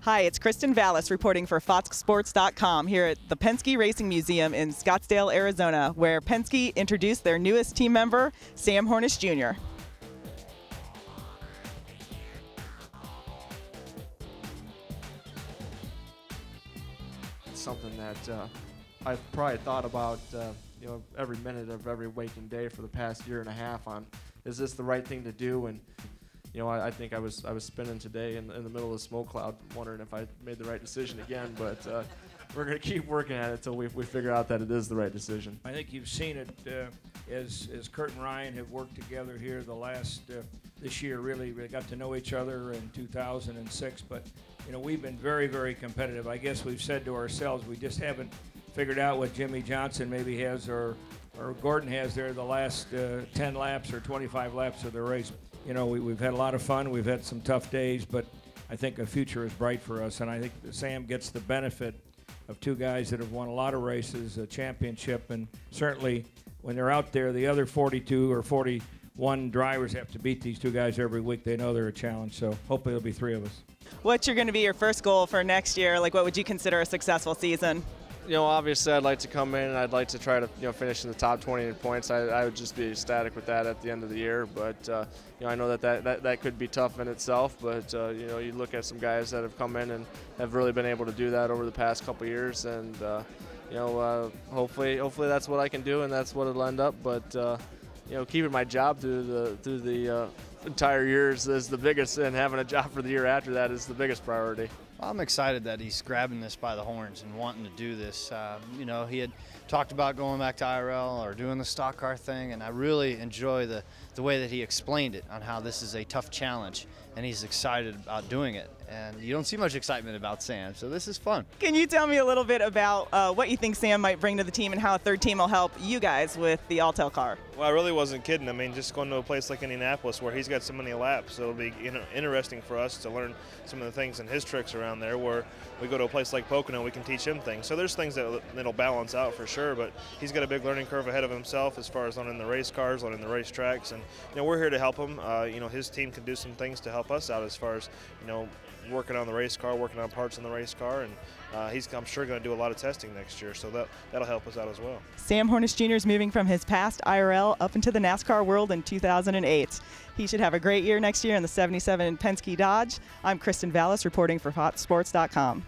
Hi, it's Kristen Vallis reporting for Foxsports.com here at the Penske Racing Museum in Scottsdale, Arizona, where Penske introduced their newest team member, Sam Hornish Jr. It's something that I've probably thought about every minute of every waking day for the past year and a half on, is this the right thing to do? And I think I was spinning today in the middle of the smoke cloud, wondering if I made the right decision again. But we're going to keep working at it until we figure out that it is the right decision. I think you've seen it as Kurt and Ryan have worked together here the last this year. Really, we got to know each other in 2006. But we've been very, very competitive. I guess we've said to ourselves we just haven't figured out what Jimmy Johnson maybe has or Gordon has there the last 10 laps or 25 laps of the race. We've had a lot of fun. We've had some tough days, but I think the future is bright for us. And I think Sam gets the benefit of two guys that have won a lot of races, a championship, and certainly when they're out there, the other 42 or 41 drivers have to beat these two guys every week. They know they're a challenge, so hopefully there'll be three of us. What's going to be your first goal for next year? Like, what would you consider a successful season? Obviously I'd like to come in and I'd like to try to finish in the top 20 in points. I would just be ecstatic with that at the end of the year. But I know that could be tough in itself. But you look at some guys that have come in and have really been able to do that over the past couple years, and hopefully that's what I can do, and that's what it'll end up. But keeping my job through the entire years is the biggest, and having a job for the year after that is the biggest priority. I'm excited that he's grabbing this by the horns and wanting to do this. He had talked about going back to IRL or doing the stock car thing, and I really enjoy the way that he explained it on how this is a tough challenge, and he's excited about doing it. And you don't see much excitement about Sam, so this is fun. Can you tell me a little bit about what you think Sam might bring to the team and how a third team will help you guys with the Alltel car? Well, I really wasn't kidding. I mean, just going to a place like Indianapolis where he's got so many laps, it'll be interesting for us to learn some of the things and his tricks around there. Where we go to a place like Pocono, we can teach him things. So there's things that'll balance out for sure, but he's got a big learning curve ahead of himself as far as learning the race cars, learning the race tracks, and we're here to help him. His team can do some things to help us out as far as working on the race car, working on parts in the race car, and he's, I'm sure, going to do a lot of testing next year, so that'll help us out as well. Sam Hornish Jr. is moving from his past IRL up into the NASCAR world in 2008. He should have a great year next year in the '77 Penske Dodge. I'm Kristen Vallis reporting for Foxsports.com.